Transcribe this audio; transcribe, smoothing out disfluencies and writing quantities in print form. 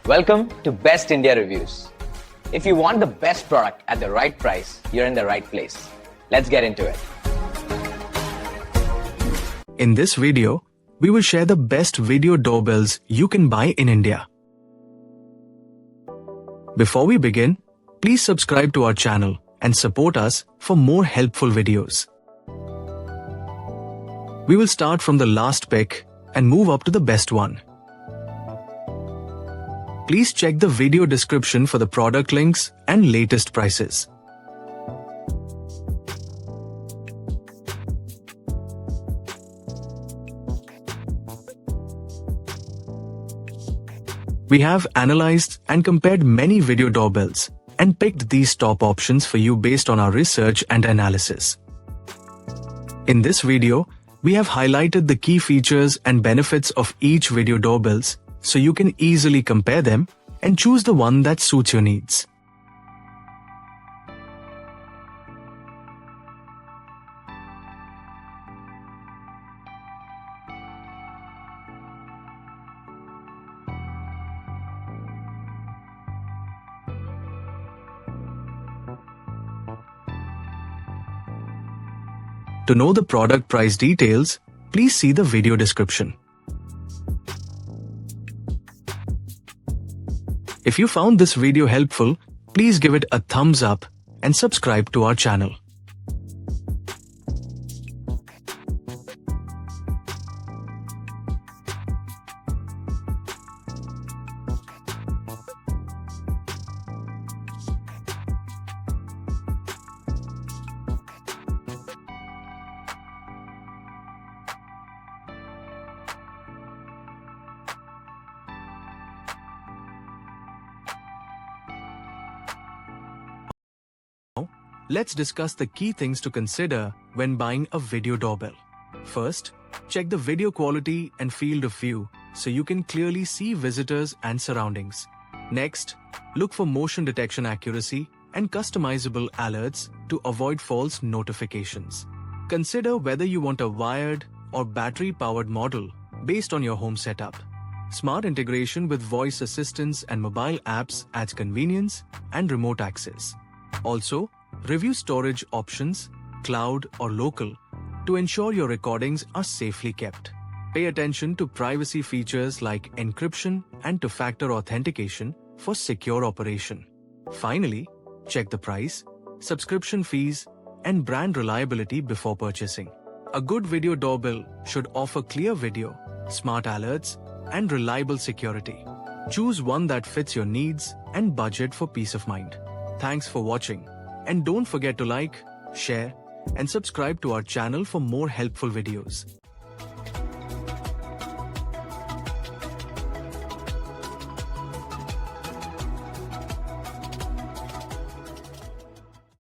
Welcome to Best India Reviews. If you want the best product at the right price, you're in the right place. Let's get into it. In this video, we will share the best video doorbells you can buy in India. Before we begin, please subscribe to our channel and support us for more helpful videos. We will start from the last pick and move up to the best one. Please check the video description for the product links and latest prices. We have analyzed and compared many video doorbells and picked these top options for you based on our research and analysis. In this video, we have highlighted the key features and benefits of each video doorbells so you can easily compare them and choose the one that suits your needs. To know the product price details, please see the video description. If you found this video helpful, please give it a thumbs up and subscribe to our channel. Let's discuss the key things to consider when buying a video doorbell. First, check the video quality and field of view so you can clearly see visitors and surroundings. Next, look for motion detection accuracy and customizable alerts to avoid false notifications. Consider whether you want a wired or battery-powered model based on your home setup. Smart integration with voice assistants and mobile apps adds convenience and remote access. Also, review storage options, cloud or local, to ensure your recordings are safely kept. Pay attention to privacy features like encryption and two-factor authentication for secure operation. Finally, check the price, subscription fees, and brand reliability before purchasing. A good video doorbell should offer clear video, smart alerts, and reliable security. Choose one that fits your needs and budget for peace of mind. Thanks for watching. And don't forget to like, share, and subscribe to our channel for more helpful videos.